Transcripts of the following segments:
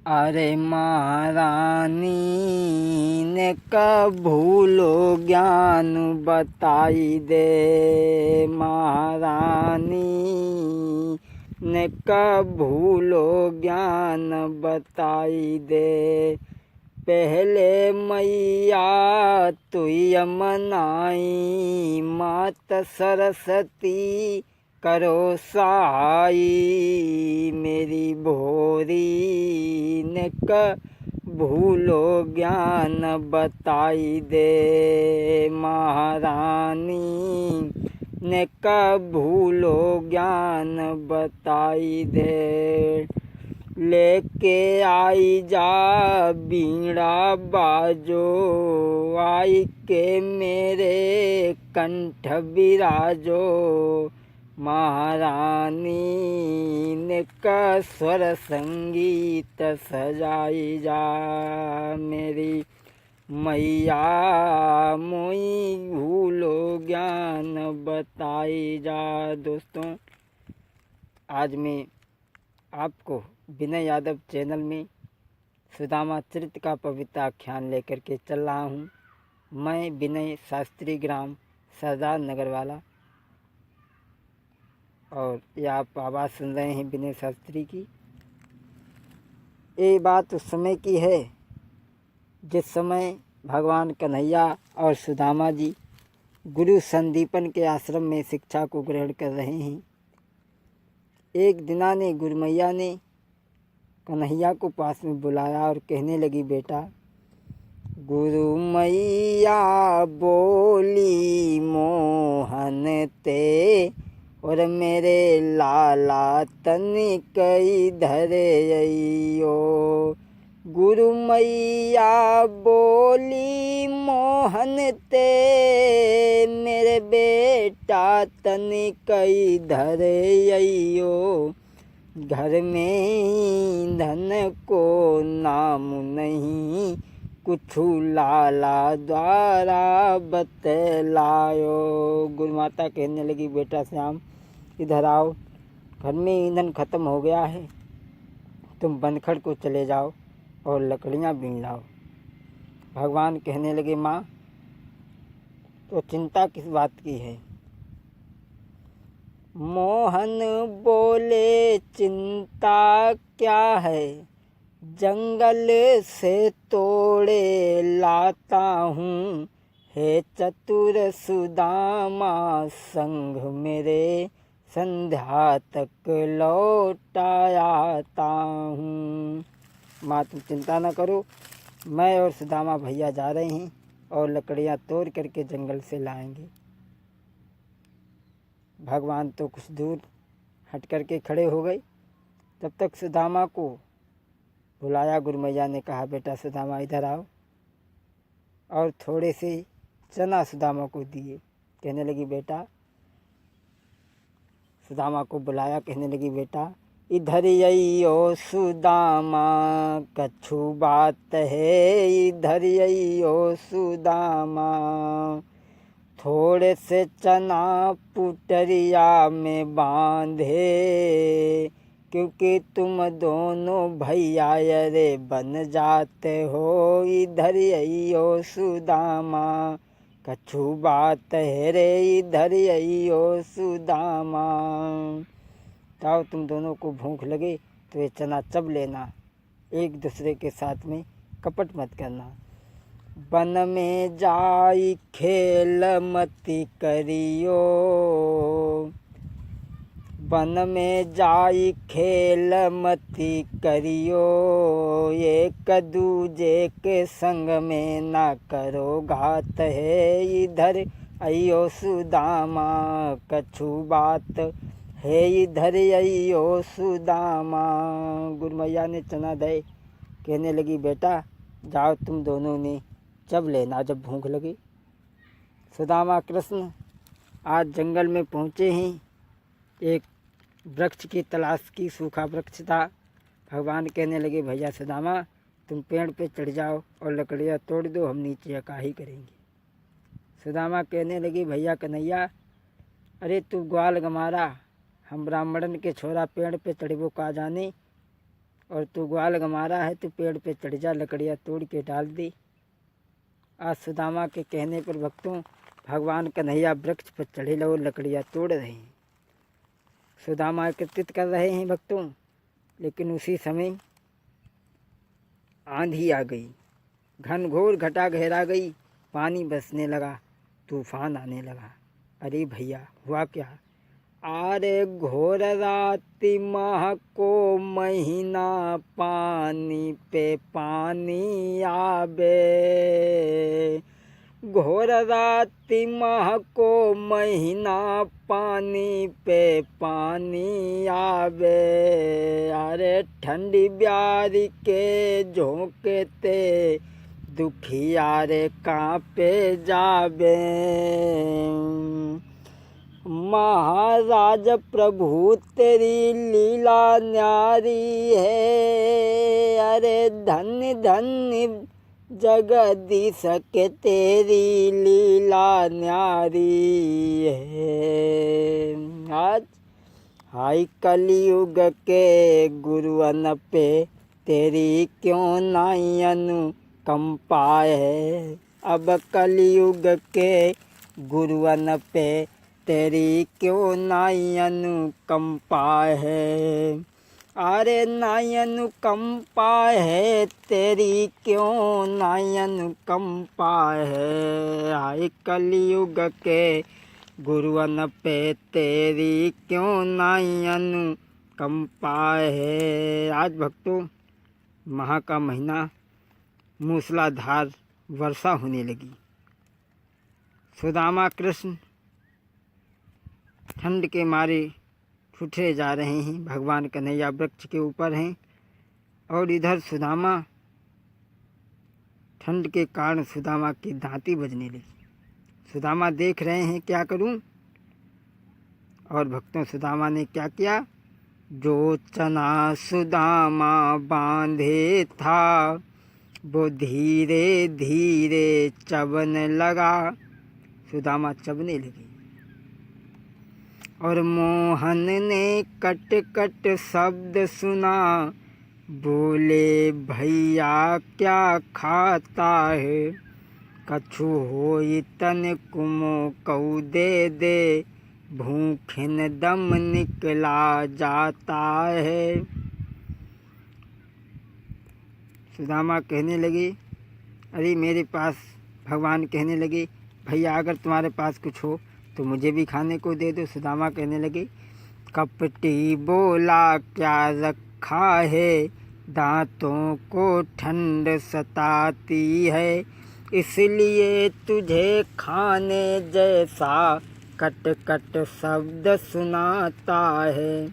अरे महारानी ने कब भूलो ज्ञान बताई दे। महारानी ने कब भूलो ज्ञान बताई दे। पहले मैया तुय मनाई मात सरस्वती करो सहाई। मेरी भोरी ने भूलो ज्ञान बताई दे। महारानी ने भूलो ज्ञान बताई दे। लेके आई जा बीड़ा बाजो आई के मेरे कंठ बिराजो। महारानी ने स्वर संगीत सजाई जा। मेरी मैया मोई भूलो ज्ञान बताई जा। दोस्तों, आज मैं आपको विनय यादव चैनल में सुदामा चरित्र का पवित्र आख्यान लेकर के चल रहा हूँ। मैं विनय शास्त्री, ग्राम सरदार नगर वाला, और ये आप आवाज़ सुन रहे हैं विनय शास्त्री की। ये बात उस समय की है जिस समय भगवान कन्हैया और सुदामा जी गुरु संदीपन के आश्रम में शिक्षा को ग्रहण कर रहे हैं। एक दिना ने गुरु मैया ने कन्हैया को पास में बुलाया और कहने लगी, बेटा, गुरु मैया बोली मोहन ते और मेरे लाला तनिक इधर अइयो। गुरु मैया बोली मोहन ते मेरे बेटा तनिक इधर अइयो। घर में धन को नाम नहीं कुछु लाला द्वारा बतलायो। गुरु माता कहने लगी, बेटा श्याम इधर आओ, घर में ईंधन खत्म हो गया है, तुम बनखड़ को चले जाओ और लकड़ियाँ बीन लाओ। भगवान कहने लगे, माँ तो चिंता किस बात की है? मोहन बोले, चिंता क्या है, जंगल से तोड़े लाता हूँ। हे चतुर सुदामा संग मेरे संध्या तक लौट आता हूँ। माँ तुम चिंता न करो, मैं और सुदामा भैया जा रहे हैं और लकड़ियाँ तोड़ करके जंगल से लाएंगे। भगवान तो कुछ दूर हट करके खड़े हो गए। तब तक सुदामा को बुलाया गुरु मैया ने, कहा, बेटा सुदामा इधर आओ, और थोड़े से चना सुदामा को दिए। कहने लगी, बेटा, सुदामा को बुलाया, कहने लगी, बेटा इधर अइयो सुदामा कछु बात है। इधर अइयो सुदामा थोड़े से चना पुटरिया में बांधे, क्योंकि तुम दोनों भैया रे बन जाते हो। इधर अइयो सुदामा कछु बात है रे। इधर अइयो सुदामा। ताओ तुम दोनों को भूख लगे तो ये चना चब लेना, एक दूसरे के साथ में कपट मत करना। वन में जाई खेल मती करियो, वन में जाई खेल मती करियो। एक दूजे के संग में ना करो घात है। इधर अइयो सुदामा कछु बात है। इधर अइयो सुदामा। गुरु मैया ने चना दे, कहने लगी, बेटा जाओ तुम दोनों ने जब लेना जब भूख लगे। सुदामा कृष्ण आज जंगल में पहुँचे हैं। एक वृक्ष की तलाश की, सूखा वृक्ष था। भगवान कहने लगे, भैया सुदामा तुम पेड़ पे चढ़ जाओ और लकड़ियाँ तोड़ दो, हम नीचे अकाही करेंगे। सुदामा कहने लगी, भैया कन्हैया, अरे तू ग्वाल गमारा, हम ब्राह्मणन के छोरा पेड़ पे चढ़बो का जाने। और तू ग्वाल गमारा है तो पेड़ पे चढ़ जा, लकड़ियाँ तोड़ के डाल दे। आज सुदामा के कहने पर भक्तों भगवान कन्हैया वृक्ष पर चढ़े लो, लकड़ियाँ तोड़ रहे हैं, सुदामा एकत्रित कर रहे हैं भक्तों। लेकिन उसी समय आंधी आ गई, घनघोर घटा गहरा गई, पानी बरसने लगा, तूफान आने लगा। अरे भैया हुआ क्या? आरे घोर राति माह को महीना, पानी पे पानी आबे। घोर राति माह को महीना, पानी पे पानी आवे। अरे ठंडी ब्यारी के झोंके ते, दुखियारे कांपे जाबे। महाराज प्रभु तेरी लीला न्यारी है। अरे धन्य धन्य जगदीश के तेरी लीला न्यारी है। आज हाय कलयुग के गुरुअन पे, तेरी क्यों नाई अनुकंपा है। अब कलयुग के गुरुअन पे, तेरी क्यों नाई अनुकंपा है। अरे नाई अनुकंपा है तेरी, क्यों नाई अनुकंपा है। हाय कलयुग के गुरुअन पे, तेरी क्यों नाई अनुकंपा है। आज भक्तों माह का महीना, मूसलाधार वर्षा होने लगी। सुदामा कृष्ण ठंड के मारे ठुठरे जा रहे हैं, भगवान कन्हैया वृक्ष के ऊपर हैं और इधर सुदामा, ठंड के कारण सुदामा की दांती बजने लगी। सुदामा देख रहे हैं क्या करूं। और भक्तों सुदामा ने क्या किया? जो चना सुदामा बांधे था, वो धीरे धीरे चबन लगा। सुदामा चबने लगी और मोहन ने कट कट शब्द सुना, बोले भैया क्या खाता है। कछु होई तन कुमो कऊ दे दे, भूखिन दम निकला जाता है। सुदामा कहने लगे, अरे मेरे पास, भगवान कहने लगे भैया अगर तुम्हारे पास कुछ हो तो मुझे भी खाने को दे दो। सुदामा कहने लगे, कपटी बोला क्या रखा है, दांतों को ठंड सताती है, इसलिए तुझे खाने जैसा कट कट शब्द सुनाता है।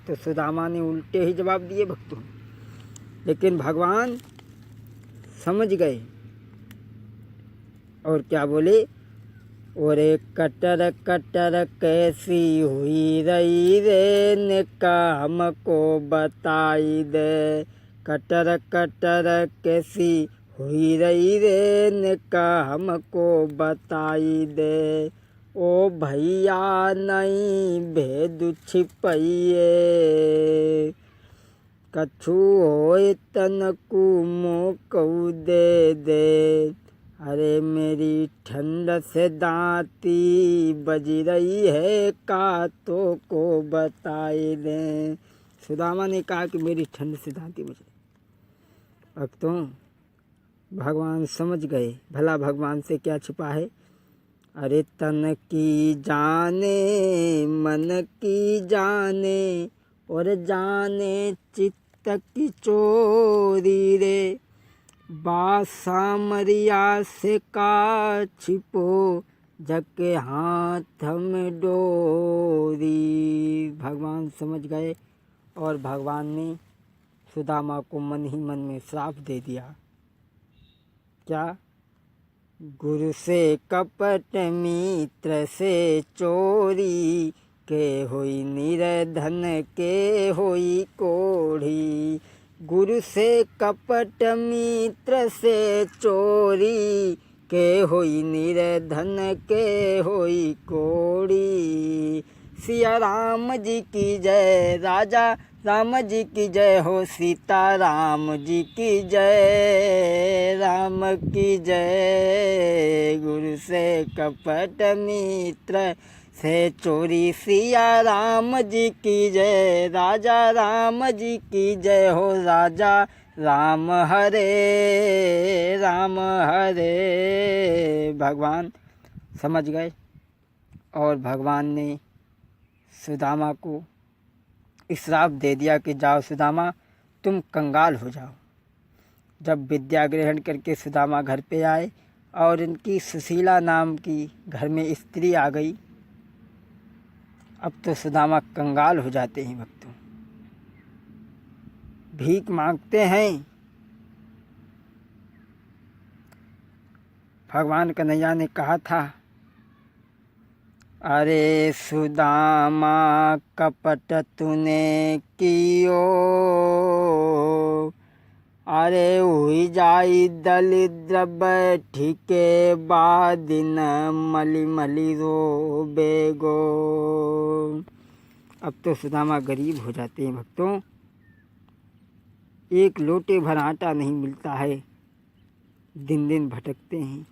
तो सुदामा ने उल्टे ही जवाब दिए भक्तों। लेकिन भगवान समझ गए और क्या बोले, ओरे कटर कटर कैसी हुई रही रे, निका हमको बताई दे। कटर कटर कैसी हुई रही रे, निका हमको बताई दे। ओ भैया नहीं भेद छिपइए, कछु होए तनकू मोकऊ दे दे। अरे मेरी ठंड से दांती बज रही है, कांतों को बताए दें। सुदामा ने कहा कि मेरी ठंड से दांती बज रही। भक्तों भगवान समझ गए भला भगवान से क्या छिपा है। अरे तन की जाने मन की जाने, और जाने चित्त की चोरी रे। बात सामरिया से का छिपो, जके हाथ में डोरी। भगवान समझ गए और भगवान ने सुदामा को मन ही मन में श्राप दे दिया। क्या? गुरु से कपट मित्र से चोरी, के होई निर्धन के होई कोढ़ी। गुरु से कपट मित्र से चोरी, के होई निर्धन के होई कोढ़ी। सिया राम जी की जय, राजा राम जी की जय हो, सीता राम जी की जय, राम की जय। गुरु से कपट मित्र से चोरी, सिया राम जी की जय। राजा राम जी की जय हो, राजा राम हरे राम हरे। भगवान समझ गए और भगवान ने सुदामा को श्राप दे दिया कि जाओ सुदामा, तुम कंगाल हो जाओ। जब विद्या ग्रहण करके सुदामा घर पे आए और इनकी सुशीला नाम की घर में स्त्री आ गई, अब तो सुदामा कंगाल हो जाते हैं भक्तों, भीख मांगते हैं। भगवान कन्हैया ने कहा था, अरे सुदामा कपट तूने कियो, अरे हुई जाई दलिद्र बैठी के बादिन, मली मली रो बेगो। अब तो सुदामा गरीब हो जाते हैं भक्तों, एक लोटे भर आटा नहीं मिलता है, दिन दिन भटकते हैं।